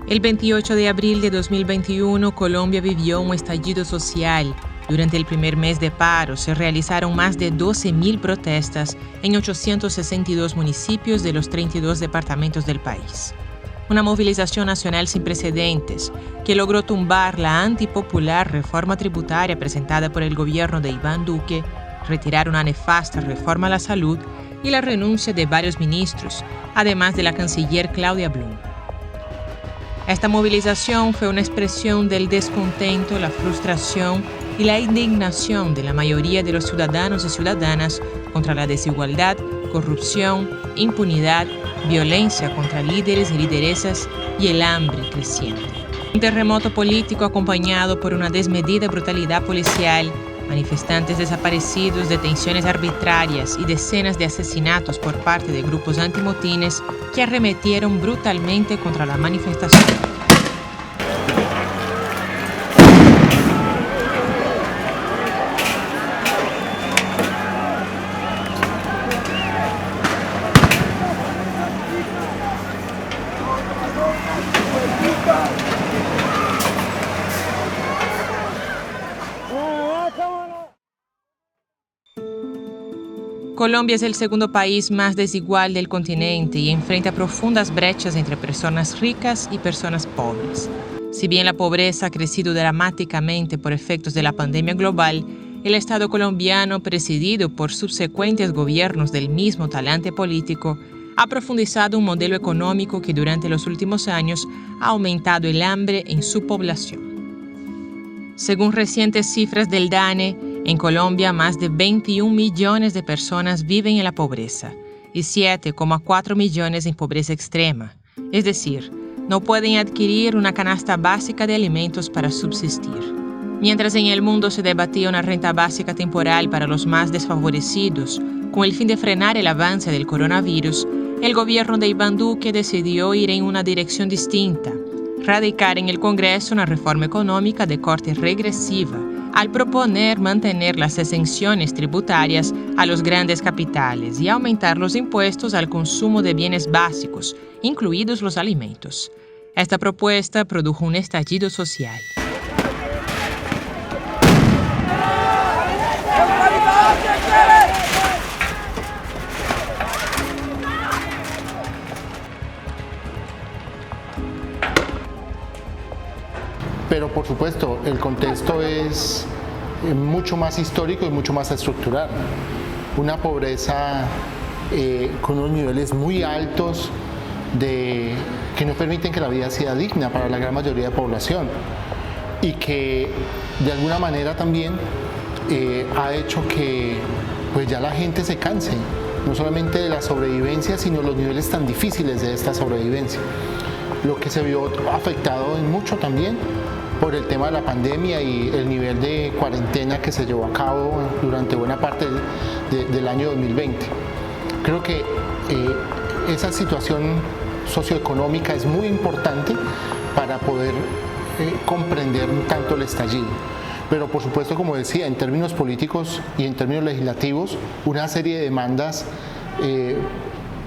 El 28 de abril de 2021, Colombia vivió un estallido social. Durante el primer mes de paro, se realizaron más de 12.000 protestas en 862 municipios de los 32 departamentos del país. Una movilización nacional sin precedentes que logró tumbar la antipopular reforma tributaria presentada por el gobierno de Iván Duque, retirar una nefasta reforma a la salud y la renuncia de varios ministros, además de la canciller Claudia Blum. Esta movilización fue una expresión del descontento, la frustración y la indignación de la mayoría de los ciudadanos y ciudadanas contra la desigualdad, corrupción, impunidad, violencia contra líderes y lideresas y el hambre creciente. Un terremoto político acompañado por una desmedida brutalidad policial, manifestantes desaparecidos, detenciones arbitrarias y decenas de asesinatos por parte de grupos antimotines que arremetieron brutalmente contra la manifestación. Colombia es el segundo país más desigual del continente y enfrenta profundas brechas entre personas ricas y personas pobres. Si bien la pobreza ha crecido dramáticamente por efectos de la pandemia global, el Estado colombiano, presidido por subsecuentes gobiernos del mismo talante político, ha profundizado un modelo económico que durante los últimos años ha aumentado el hambre en su población. Según recientes cifras del DANE, en Colombia, más de 21 millones de personas viven en la pobreza y 7,4 millones en pobreza extrema. Es decir, no pueden adquirir una canasta básica de alimentos para subsistir. Mientras en el mundo se debatía una renta básica temporal para los más desfavorecidos, con el fin de frenar el avance del coronavirus, el gobierno de Iván Duque decidió ir en una dirección distinta, radicar en el Congreso una reforma económica de corte regresiva, al proponer mantener las exenciones tributarias a los grandes capitales y aumentar los impuestos al consumo de bienes básicos, incluidos los alimentos. Esta propuesta produjo un estallido social. Pero por supuesto, el contexto es mucho más histórico y mucho más estructural. Una pobreza con unos niveles muy altos que no permiten que la vida sea digna para la gran mayoría de población y que de alguna manera también ha hecho que pues ya la gente se canse, no solamente de la sobrevivencia, sino los niveles tan difíciles de esta sobrevivencia. Lo que se vio afectado en mucho también por el tema de la pandemia y el nivel de cuarentena que se llevó a cabo durante buena parte del año 2020. Creo que esa situación socioeconómica es muy importante para poder comprender tanto el estallido. Pero por supuesto, como decía, en términos políticos y en términos legislativos, una serie de demandas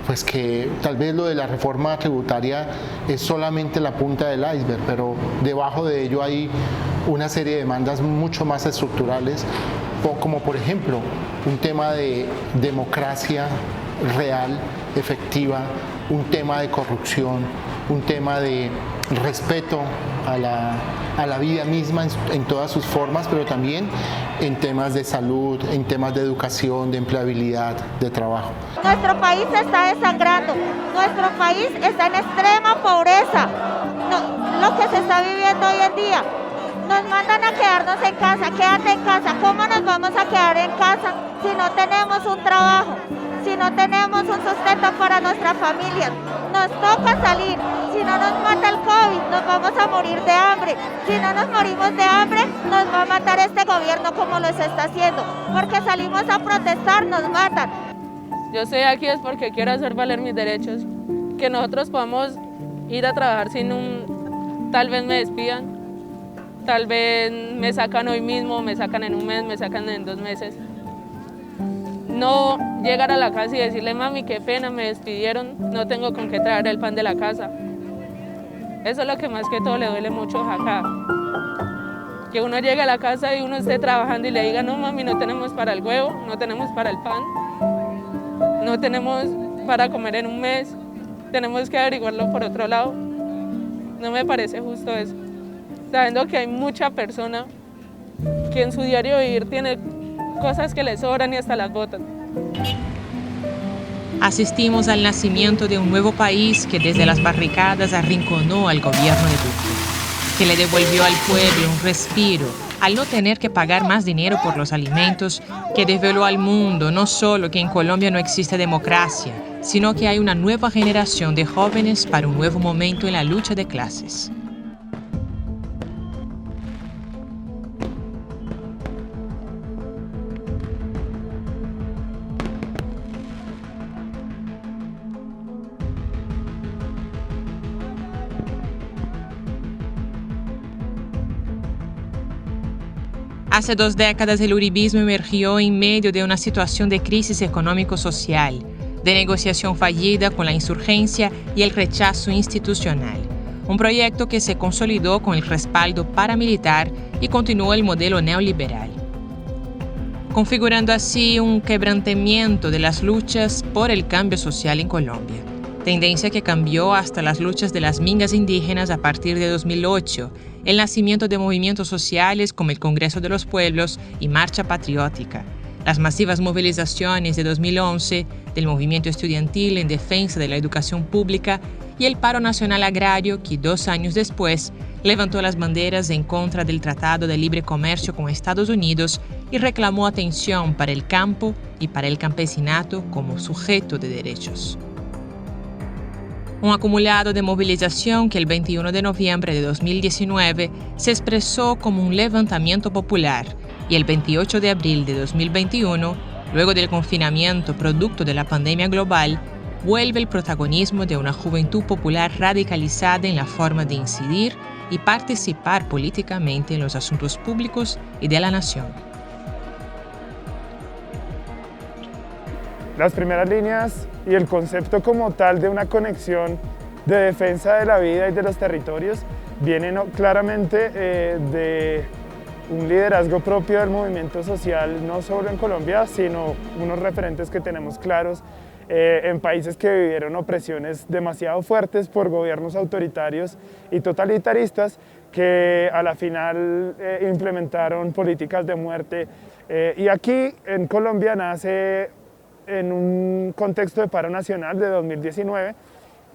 pues que tal vez lo de la reforma tributaria es solamente la punta del iceberg, pero debajo de ello hay una serie de demandas mucho más estructurales, como por ejemplo un tema de democracia real, efectiva, un tema de corrupción, un tema de respeto a la vida misma en todas sus formas, pero también en temas de salud, en temas de educación, de empleabilidad, de trabajo. Nuestro país se está desangrando, nuestro país está en extrema pobreza, lo que se está viviendo hoy en día. Nos mandan a quedarnos en casa, quédate en casa. ¿Cómo nos vamos a quedar en casa si no tenemos un trabajo? Si no tenemos un sustento para nuestras familias, nos toca salir. Si no nos mata el COVID, nos vamos a morir de hambre. Si no nos morimos de hambre, nos va a matar este gobierno como lo está haciendo. Porque salimos a protestar, nos matan. Yo estoy aquí es porque quiero hacer valer mis derechos. Que nosotros podamos ir a trabajar tal vez me despidan, tal vez me sacan hoy mismo, me sacan en un mes, me sacan en 2 meses. No llegar a la casa y decirle, mami, qué pena, me despidieron, no tengo con qué traer el pan de la casa. Eso es lo que más que todo le duele mucho acá. Que uno llegue a la casa y uno esté trabajando y le diga, no mami, no tenemos para el huevo, no tenemos para el pan, no tenemos para comer en un mes, tenemos que averiguarlo por otro lado. No me parece justo eso, sabiendo que hay mucha persona que en su diario vivir tiene cosas que le sobran y hasta las botan. Asistimos al nacimiento de un nuevo país que desde las barricadas arrinconó al gobierno de Duque, que le devolvió al pueblo un respiro al no tener que pagar más dinero por los alimentos, que desveló al mundo no solo que en Colombia no existe democracia, sino que hay una nueva generación de jóvenes para un nuevo momento en la lucha de clases. Hace 2 décadas el uribismo emergió en medio de una situación de crisis económico-social, de negociación fallida con la insurgencia y el rechazo institucional. Un proyecto que se consolidó con el respaldo paramilitar y continuó el modelo neoliberal, configurando así un quebrantamiento de las luchas por el cambio social en Colombia. Tendencia que cambió hasta las luchas de las mingas indígenas a partir de 2008, el nacimiento de movimientos sociales como el Congreso de los Pueblos y Marcha Patriótica, las masivas movilizaciones de 2011 del movimiento estudiantil en defensa de la educación pública y el paro nacional agrario que 2 años después levantó las banderas en contra del Tratado de Libre Comercio con Estados Unidos y reclamó atención para el campo y para el campesinato como sujeto de derechos. Un acumulado de movilización que el 21 de noviembre de 2019 se expresó como un levantamiento popular y el 28 de abril de 2021, luego del confinamiento producto de la pandemia global, vuelve el protagonismo de una juventud popular radicalizada en la forma de incidir y participar políticamente en los asuntos públicos y de la nación. Las primeras líneas y el concepto como tal de una conexión de defensa de la vida y de los territorios vienen claramente de un liderazgo propio del movimiento social, no solo en Colombia, sino unos referentes que tenemos claros en países que vivieron opresiones demasiado fuertes por gobiernos autoritarios y totalitaristas que a la final implementaron políticas de muerte. Y aquí en Colombia nace en un contexto de paro nacional de 2019,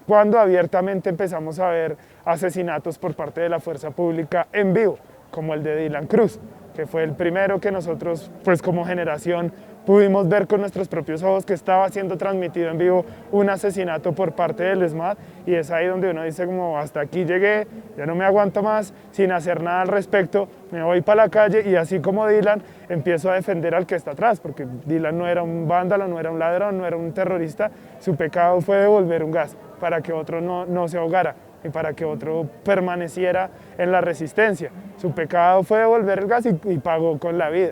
cuando abiertamente empezamos a ver asesinatos por parte de la fuerza pública en vivo, como el de Dylan Cruz, que fue el primero que nosotros, pues como generación, pudimos ver con nuestros propios ojos que estaba siendo transmitido en vivo un asesinato por parte del ESMAD, y es ahí donde uno dice como hasta aquí llegué, ya no me aguanto más, sin hacer nada al respecto, me voy para la calle y así como Dylan empiezo a defender al que está atrás, porque Dylan no era un vándalo, no era un ladrón, no era un terrorista, su pecado fue devolver un gas para que otro no se ahogara y para que otro permaneciera en la resistencia. Su pecado fue devolver el gas y pagó con la vida.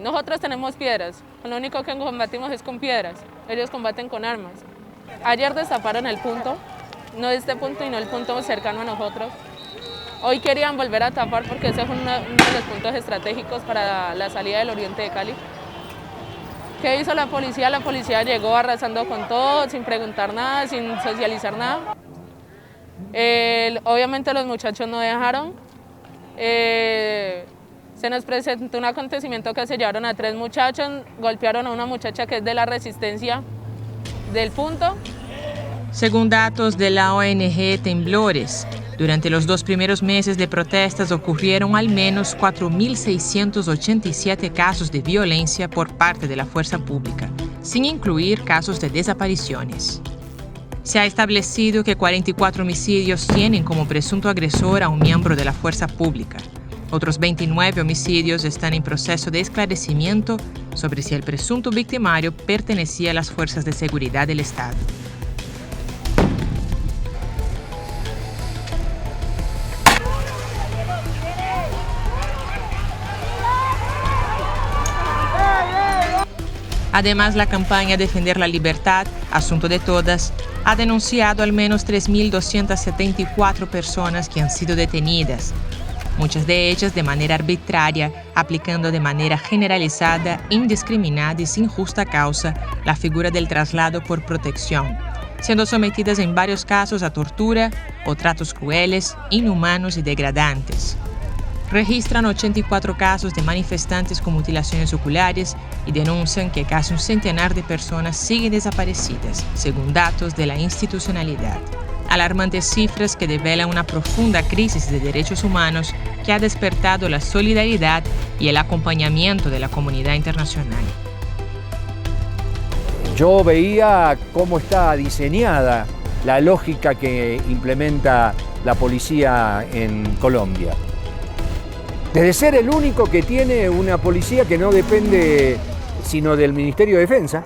Nosotros tenemos piedras, lo único que combatimos es con piedras, ellos combaten con armas. Ayer destaparon el punto, no este punto, sino el punto cercano a nosotros. Hoy querían volver a tapar porque ese fue uno de los puntos estratégicos para la salida del oriente de Cali. ¿Qué hizo la policía? La policía llegó arrasando con todo, sin preguntar nada, sin socializar nada. Obviamente los muchachos no dejaron. Se nos presentó un acontecimiento que se llevaron a 3 muchachos, golpearon a una muchacha que es de la resistencia del punto. Según datos de la ONG Temblores, durante los 2 primeros meses de protestas ocurrieron al menos 4.687 casos de violencia por parte de la fuerza pública, sin incluir casos de desapariciones. Se ha establecido que 44 homicidios tienen como presunto agresor a un miembro de la fuerza pública. Otros 29 homicidios están en proceso de esclarecimiento sobre si el presunto victimario pertenecía a las fuerzas de seguridad del Estado. Además, la campaña Defender la Libertad, Asunto de Todas, ha denunciado al menos 3.274 personas que han sido detenidas, muchas de ellas de manera arbitraria, aplicando de manera generalizada, indiscriminada y sin justa causa la figura del traslado por protección, siendo sometidas en varios casos a tortura o tratos crueles, inhumanos y degradantes. Registran 84 casos de manifestantes con mutilaciones oculares y denuncian que casi un centenar de personas siguen desaparecidas, según datos de la institucionalidad. Alarmantes cifras que develan una profunda crisis de derechos humanos que ha despertado la solidaridad y el acompañamiento de la comunidad internacional. Yo veía cómo está diseñada la lógica que implementa la policía en Colombia. Desde ser el único que tiene una policía que no depende sino del Ministerio de Defensa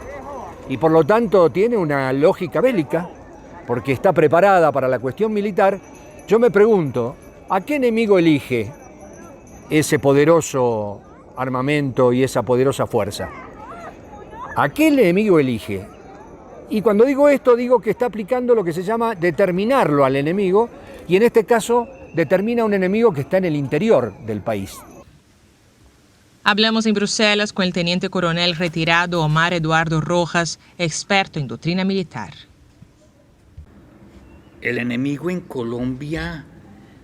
y por lo tanto tiene una lógica bélica porque está preparada para la cuestión militar, yo me pregunto, ¿a qué enemigo elige ese poderoso armamento y esa poderosa fuerza? ¿A qué enemigo elige? Y cuando digo esto, digo que está aplicando lo que se llama determinarlo al enemigo y en este caso determina un enemigo que está en el interior del país. Hablamos en Bruselas con el teniente coronel retirado Omar Eduardo Rojas, experto en doctrina militar. El enemigo en Colombia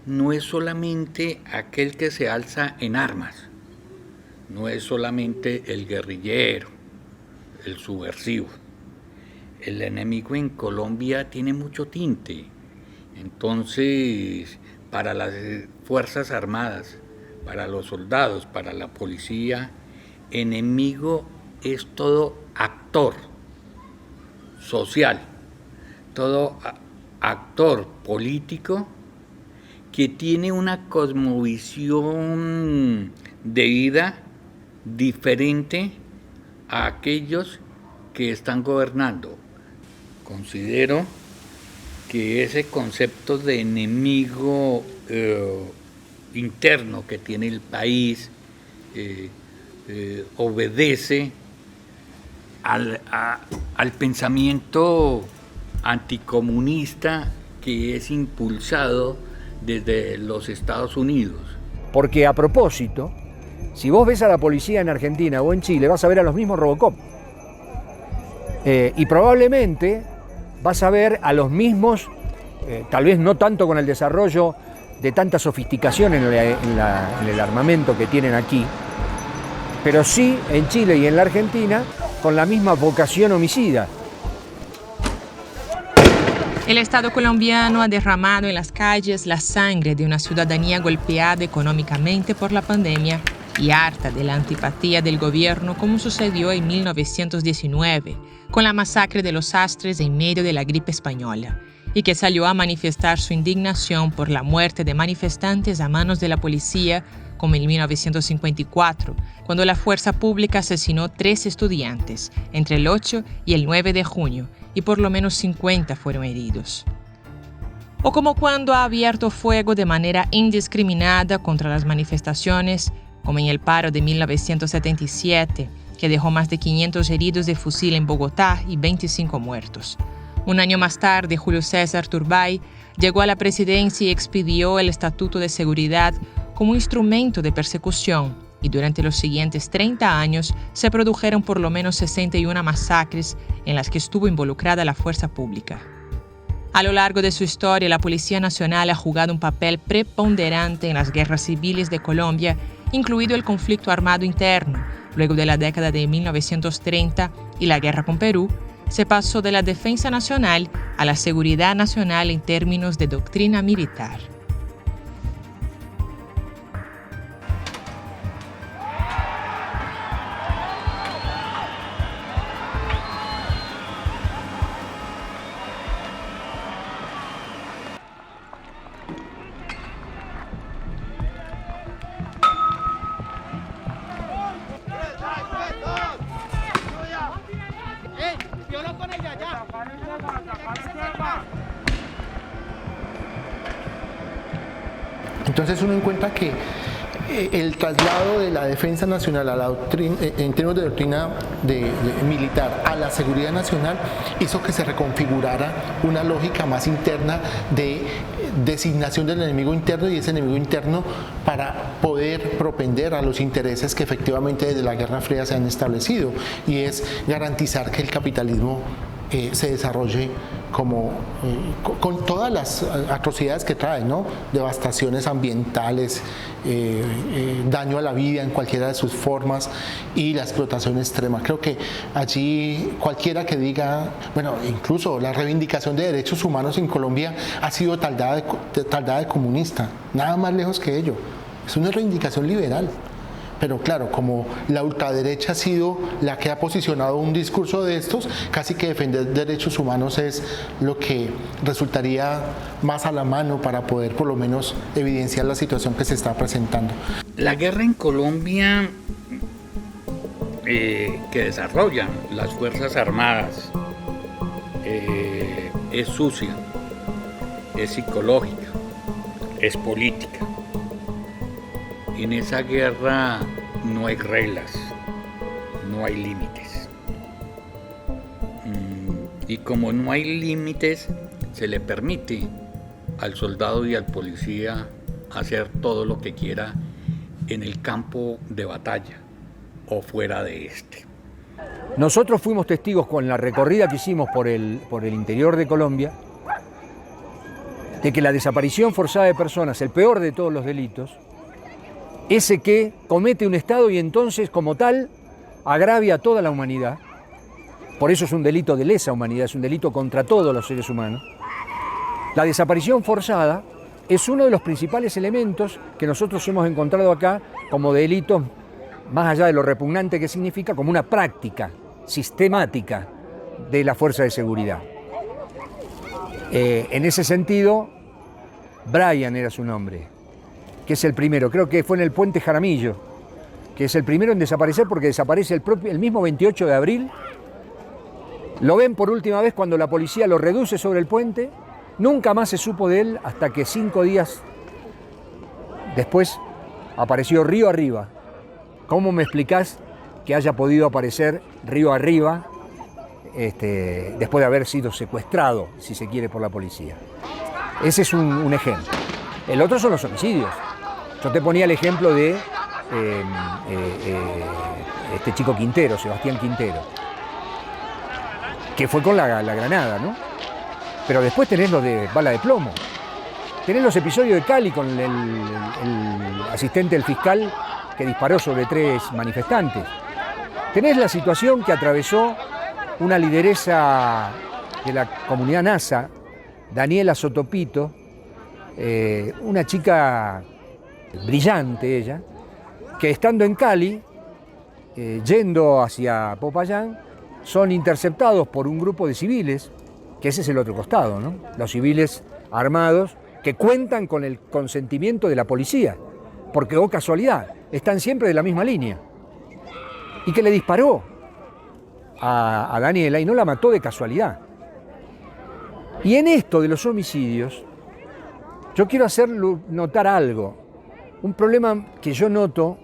no es solamente aquel que se alza en armas, no es solamente el guerrillero, el subversivo. El enemigo en Colombia tiene mucho tinte. Entonces, para las Fuerzas Armadas, para los soldados, para la policía, enemigo es todo actor social, todo actor político que tiene una cosmovisión de vida diferente a aquellos que están gobernando. Considero que ese concepto de enemigo interno que tiene el país obedece al pensamiento anticomunista que es impulsado desde los Estados Unidos. Porque a propósito, si vos ves a la policía en Argentina o en Chile, vas a ver a los mismos Robocop. Y probablemente vas a ver a los mismos, tal vez no tanto con el desarrollo de tanta sofisticación en el armamento que tienen aquí, pero sí en Chile y en la Argentina con la misma vocación homicida. El Estado colombiano ha derramado en las calles la sangre de una ciudadanía golpeada económicamente por la pandemia y harta de la antipatía del gobierno, como sucedió en 1919, con la masacre de los sastres en medio de la gripe española, y que salió a manifestar su indignación por la muerte de manifestantes a manos de la policía, como en 1954, cuando la fuerza pública asesinó 3 estudiantes entre el 8 y el 9 de junio, y por lo menos 50 fueron heridos. O como cuando ha abierto fuego de manera indiscriminada contra las manifestaciones, como en el paro de 1977, que dejó más de 500 heridos de fusil en Bogotá y 25 muertos. Un año más tarde, Julio César Turbay llegó a la presidencia y expidió el Estatuto de Seguridad como instrumento de persecución, y durante los siguientes 30 años se produjeron por lo menos 61 masacres en las que estuvo involucrada la fuerza pública. A lo largo de su historia, la Policía Nacional ha jugado un papel preponderante en las guerras civiles de Colombia, incluido el conflicto armado interno. Luego de la década de 1930 y la guerra con Perú, se pasó de la defensa nacional a la seguridad nacional en términos de doctrina militar. Entonces uno encuentra que el traslado de la defensa nacional a la doctrina, en términos de doctrina militar a la seguridad nacional hizo que se reconfigurara una lógica más interna de designación del enemigo interno, y ese enemigo interno para poder propender a los intereses que efectivamente desde la Guerra Fría se han establecido, y es garantizar que el capitalismo se desarrolle con todas las atrocidades que trae, ¿no? Devastaciones ambientales, daño a la vida en cualquiera de sus formas y la explotación extrema. Creo que allí cualquiera que diga, bueno, incluso la reivindicación de derechos humanos en Colombia ha sido taldada de comunista, nada más lejos que ello. Es una reivindicación liberal. Pero claro, como la ultraderecha ha sido la que ha posicionado un discurso de estos, casi que defender derechos humanos es lo que resultaría más a la mano para poder por lo menos evidenciar la situación que se está presentando. La guerra en Colombia que desarrollan las Fuerzas Armadas es sucia, es psicológica, es política. En esa guerra no hay reglas, no hay límites. Y como no hay límites, se le permite al soldado y al policía hacer todo lo que quiera en el campo de batalla o fuera de este. Nosotros fuimos testigos con la recorrida que hicimos por el interior de Colombia de que la desaparición forzada de personas, el peor de todos los delitos, ese que comete un Estado y entonces como tal agravia a toda la humanidad. Por eso es un delito de lesa humanidad, es un delito contra todos los seres humanos. La desaparición forzada es uno de los principales elementos que nosotros hemos encontrado acá como delitos, más allá de lo repugnante que significa, como una práctica sistemática de la fuerza de seguridad. En ese sentido, Brian era su nombre, que es el primero, creo que fue en el Puente Jaramillo, que es el primero en desaparecer porque desaparece el mismo 28 de abril. Lo ven por última vez cuando la policía lo reduce sobre el puente, nunca más se supo de él hasta que 5 días después apareció río arriba. ¿Cómo me explicás que haya podido aparecer río arriba después de haber sido secuestrado, si se quiere, por la policía? Ese es un ejemplo. El otro son los homicidios. Yo te ponía el ejemplo de este chico Quintero, Sebastián Quintero, que fue con la granada, ¿no? Pero después tenés lo de bala de plomo. Tenés los episodios de Cali con el asistente del fiscal que disparó sobre 3 manifestantes. Tenés la situación que atravesó una lideresa de la comunidad NASA, Daniela Sotopito, una chica brillante ella, que estando en Cali, yendo hacia Popayán, son interceptados por un grupo de civiles, que ese es el otro costado, ¿no? Los civiles armados que cuentan con el consentimiento de la policía, porque, oh casualidad, están siempre de la misma línea, y que le disparó a Daniela y no la mató de casualidad. Y en esto de los homicidios, yo quiero hacer notar algo, un problema que yo noto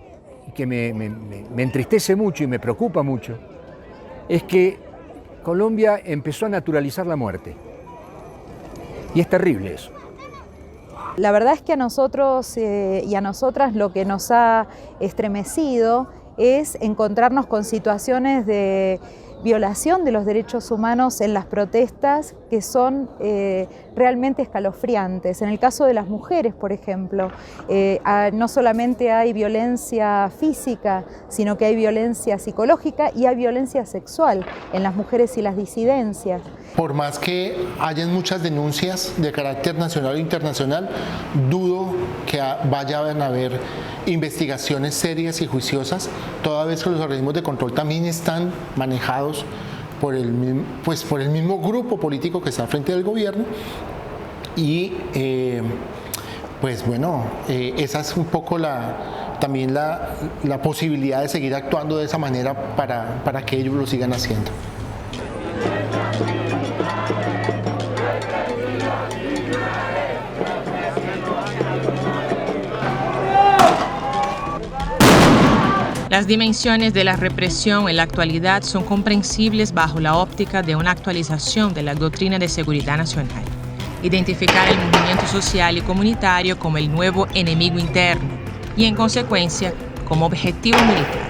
y que me entristece mucho y me preocupa mucho, es que Colombia empezó a naturalizar la muerte. Y es terrible eso. La verdad es que a nosotros y a nosotras lo que nos ha estremecido es encontrarnos con situaciones de violación de los derechos humanos en las protestas que son realmente escalofriantes. En el caso de las mujeres, por ejemplo, no solamente hay violencia física, sino que hay violencia psicológica y hay violencia sexual en las mujeres y las disidencias. Por más que hayan muchas denuncias de carácter nacional e internacional, dudo que vayan a haber investigaciones serias y juiciosas, toda vez que los organismos de control también están manejados por el mismo grupo político que está al frente del gobierno. Y pues bueno, esa es un poco también la posibilidad de seguir actuando de esa manera para que ellos lo sigan haciendo. Las dimensiones de la represión en la actualidad son comprensibles bajo la óptica de una actualización de la doctrina de seguridad nacional. Identificar el movimiento social y comunitario como el nuevo enemigo interno y, en consecuencia, como objetivo militar.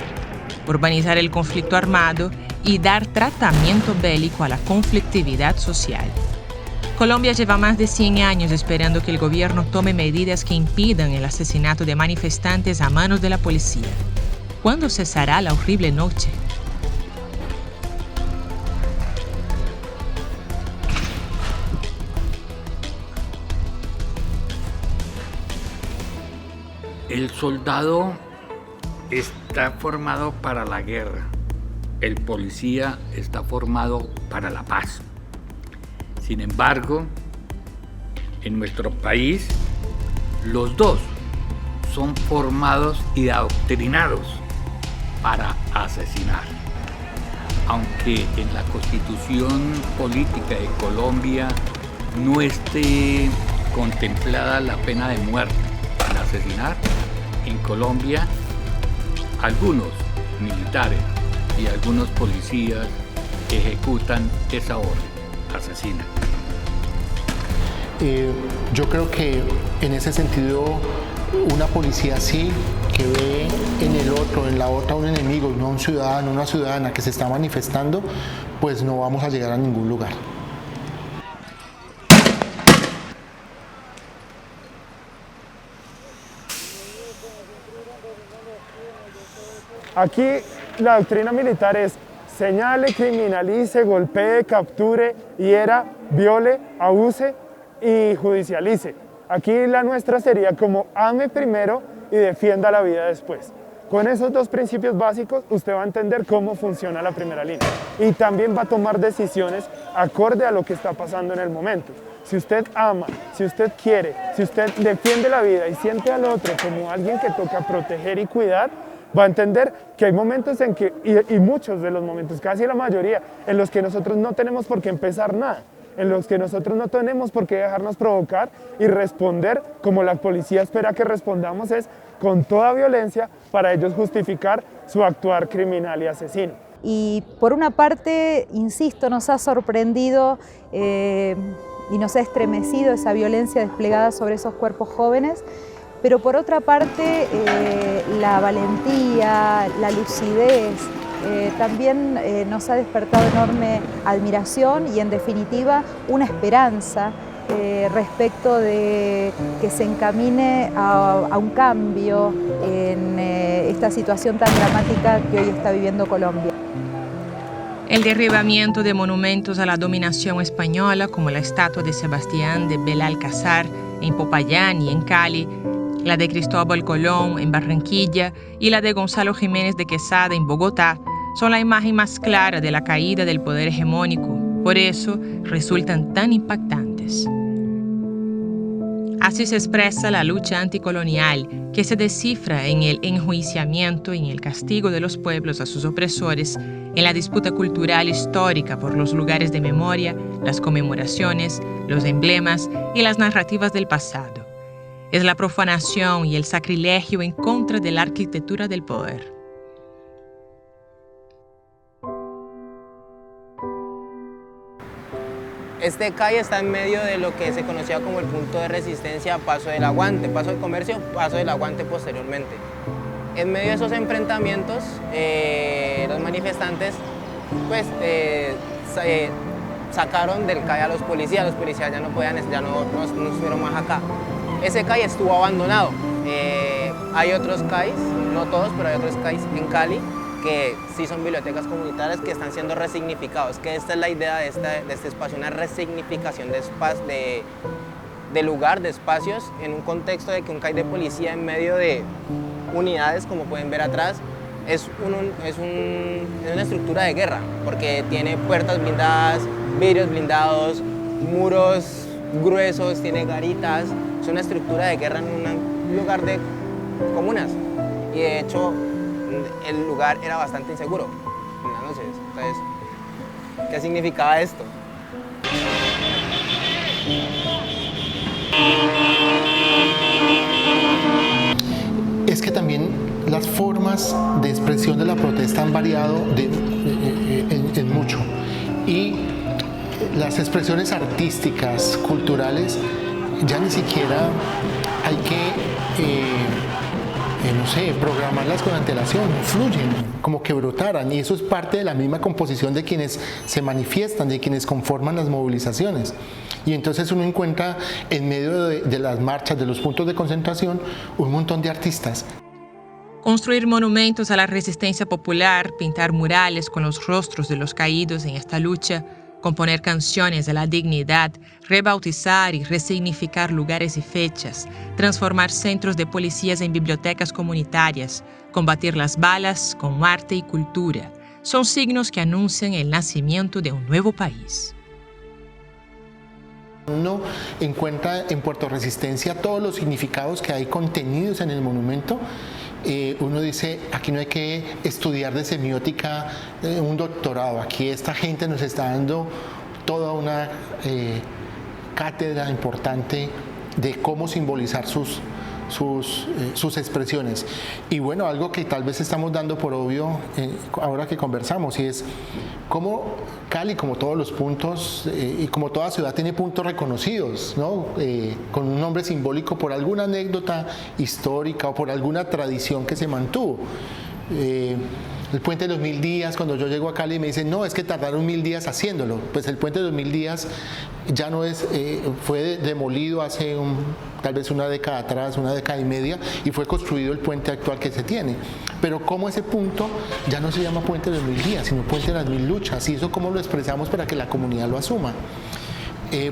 Urbanizar el conflicto armado y dar tratamiento bélico a la conflictividad social. Colombia lleva más de 100 años esperando que el gobierno tome medidas que impidan el asesinato de manifestantes a manos de la policía. ¿Cuándo cesará la horrible noche? El soldado está formado para la guerra. El policía está formado para la paz. Sin embargo, en nuestro país, los dos son formados y adoctrinados para asesinar. Aunque en la Constitución Política de Colombia no esté contemplada la pena de muerte al asesinar, en Colombia algunos militares y algunos policías ejecutan esa orden, asesinan. Yo creo que en ese sentido una policía así, que ve en el otro, en la otra un enemigo, no un ciudadano, una ciudadana que se está manifestando, pues no vamos a llegar a ningún lugar. Aquí la doctrina militar es señale, criminalice, golpee, capture, hiera, viole, abuse y judicialice. Aquí la nuestra sería como ame primero y defienda la vida después. Con esos dos principios básicos usted va a entender cómo funciona la primera línea y también va a tomar decisiones acorde a lo que está pasando en el momento. Si usted ama, si usted quiere, si usted defiende la vida y siente al otro como alguien que toca proteger y cuidar, va a entender que hay momentos en que, y muchos de los momentos, casi la mayoría, en los que nosotros no tenemos por qué empezar nada, en los que nosotros no tenemos por qué dejarnos provocar y responder como la policía espera que respondamos, es con toda violencia para ellos justificar su actuar criminal y asesino. Y por una parte, insisto, nos ha sorprendido y nos ha estremecido esa violencia desplegada sobre esos cuerpos jóvenes, pero por otra parte, la valentía, la lucidez, también nos ha despertado enorme admiración y, en definitiva, una esperanza respecto de que se encamine a un cambio en esta situación tan dramática que hoy está viviendo Colombia. El derribamiento de monumentos a la dominación española, como la estatua de Sebastián de Belalcázar en Popayán y en Cali, la de Cristóbal Colón en Barranquilla y la de Gonzalo Jiménez de Quesada en Bogotá, son la imagen más clara de la caída del poder hegemónico. Por eso resultan tan impactantes. Así se expresa la lucha anticolonial, que se descifra en el enjuiciamiento y en el castigo de los pueblos a sus opresores, en la disputa cultural histórica por los lugares de memoria, las conmemoraciones, los emblemas y las narrativas del pasado. Es la profanación y el sacrilegio en contra de la arquitectura del poder. Este calle está en medio de lo que se conocía como el punto de resistencia Paso del Aguante, Paso del Comercio, Paso del Aguante posteriormente. En medio de esos enfrentamientos, los manifestantes pues, sacaron del calle a los policías ya no podían, ya no estuvieron más acá. Ese calle estuvo abandonado. Hay otros CAIs, no todos, pero hay otros CAIs en Cali que sí son bibliotecas comunitarias que están siendo resignificados, que esta es la idea de este espacio, una resignificación de lugar, de espacios, en un contexto de que un CAI de policía en medio de unidades, como pueden ver atrás, es una estructura de guerra, porque tiene puertas blindadas, vidrios blindados, muros gruesos, tiene garitas, es una estructura de guerra en un lugar de comunas, y de hecho el lugar era bastante inseguro en las noches. Entonces, ¿qué significaba esto? Es que también las formas de expresión de la protesta han variado en mucho. Y las expresiones artísticas, culturales, ya ni siquiera hay que, no sé, programarlas con antelación, fluyen, como que brotaran, y eso es parte de la misma composición de quienes se manifiestan, de quienes conforman las movilizaciones. Y entonces uno encuentra en medio de las marchas, de los puntos de concentración, un montón de artistas. Construir monumentos a la resistencia popular, pintar murales con los rostros de los caídos en esta lucha, componer canciones de la dignidad, rebautizar y resignificar lugares y fechas, transformar centros de policías en bibliotecas comunitarias, combatir las balas con arte y cultura, son signos que anuncian el nacimiento de un nuevo país. Uno encuentra en Puerto Resistencia todos los significados que hay contenidos en el monumento. Uno dice, aquí no hay que estudiar de semiótica un doctorado, aquí esta gente nos está dando toda una cátedra importante de cómo simbolizar sus expresiones. Y bueno, algo que tal vez estamos dando por obvio ahora que conversamos, y es cómo Cali, como todos los puntos y como toda ciudad, tiene puntos reconocidos, ¿no? Con un nombre simbólico por alguna anécdota histórica o por alguna tradición que se mantuvo. El puente de los 1000 días, cuando yo llego a Cali me dicen, no, es que tardaron 1000 días haciéndolo. Pues el puente de los 1000 días ya no es, fue demolido hace tal vez una década atrás, una década y media, y fue construido el puente actual que se tiene. Pero cómo ese punto ya no se llama puente de los 1000 días, sino puente de las 1000 luchas, y eso cómo lo expresamos para que la comunidad lo asuma.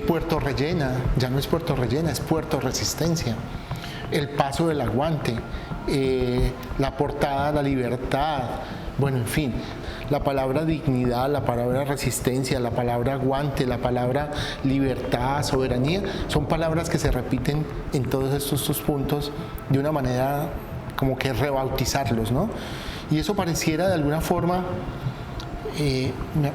Puerto Rellena, ya no es Puerto Rellena, es Puerto Resistencia. El paso del aguante, la portada, la libertad, bueno, en fin, la palabra dignidad, la palabra resistencia, la palabra aguante, la palabra libertad, soberanía, son palabras que se repiten en todos estos puntos de una manera como que rebautizarlos, ¿no? Y eso pareciera de alguna forma,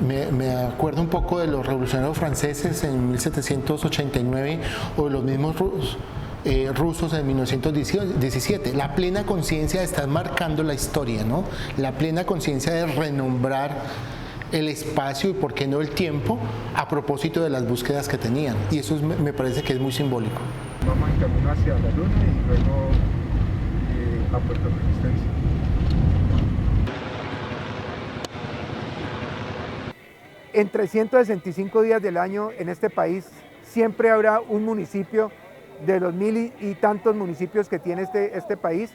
me acuerdo un poco de los revolucionarios franceses en 1789 o de los mismos rusos en 1917, la plena conciencia de estar marcando la historia, ¿no? La plena conciencia de renombrar el espacio y por qué no el tiempo a propósito de las búsquedas que tenían, y eso me parece que es muy simbólico. Vamos en camino hacia la luna y luego a Puerto Resistencia. En 365 días del año en este país siempre habrá un municipio de los 1000 y tantos municipios que tiene este país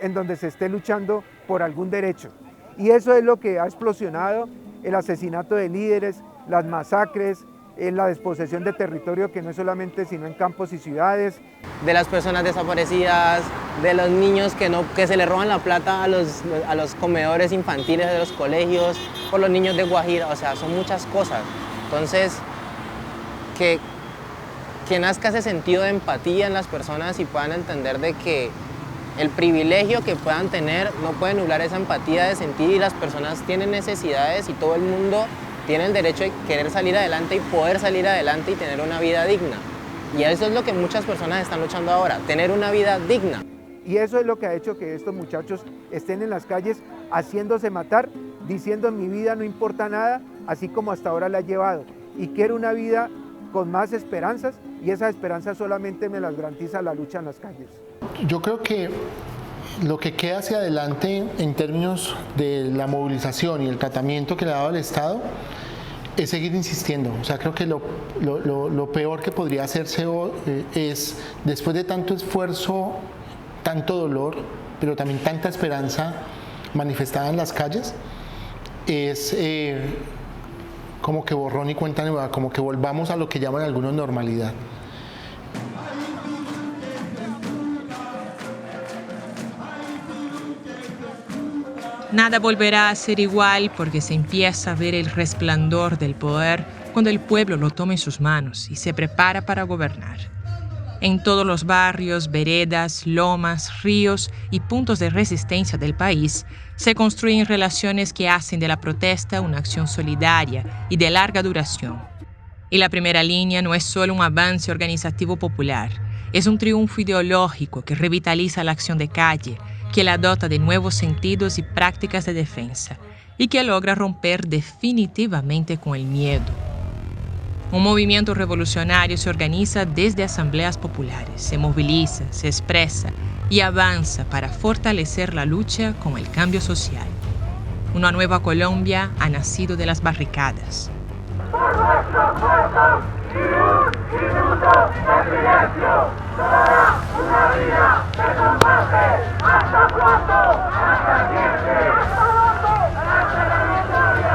en donde se esté luchando por algún derecho. Y eso es lo que ha explosionado el asesinato de líderes, las masacres, la desposesión de territorio, que no es solamente sino en campos y ciudades. De las personas desaparecidas, de los niños que se le roban la plata a los comedores infantiles de los colegios, por los niños de Guajira, o sea, son muchas cosas. Entonces, que nazca ese sentido de empatía en las personas y puedan entender de que el privilegio que puedan tener no puede nublar esa empatía de sentir, y las personas tienen necesidades y todo el mundo tiene el derecho de querer salir adelante y poder salir adelante y tener una vida digna. Y eso es lo que muchas personas están luchando ahora, tener una vida digna. Y eso es lo que ha hecho que estos muchachos estén en las calles haciéndose matar, diciendo mi vida no importa nada, así como hasta ahora la he llevado. Y quiero una vida con más esperanzas, y esas esperanzas solamente me las garantiza la lucha en las calles. Yo creo que lo que queda hacia adelante en términos de la movilización y el tratamiento que le ha dado el Estado es seguir insistiendo. O sea, creo que lo peor que podría hacerse es, después de tanto esfuerzo, tanto dolor, pero también tanta esperanza manifestada en las calles, es como que borrón y cuenta nueva, como que volvamos a lo que llaman algunos normalidad. Nada volverá a ser igual porque se empieza a ver el resplandor del poder cuando el pueblo lo toma en sus manos y se prepara para gobernar. En todos los barrios, veredas, lomas, ríos y puntos de resistencia del país se construyen relaciones que hacen de la protesta una acción solidaria y de larga duración. Y la primera línea no es solo un avance organizativo popular, es un triunfo ideológico que revitaliza la acción de calle, que la dota de nuevos sentidos y prácticas de defensa y que logra romper definitivamente con el miedo. Un movimiento revolucionario se organiza desde asambleas populares, se moviliza, se expresa y avanza para fortalecer la lucha con el cambio social. Una nueva Colombia ha nacido de las barricadas. Por nuestros muertos, ni un minuto de silencio. Toda una vida de combate. ¿Hasta cuándo? Hasta siempre. ¿Hasta cuándo? Hasta la victoria.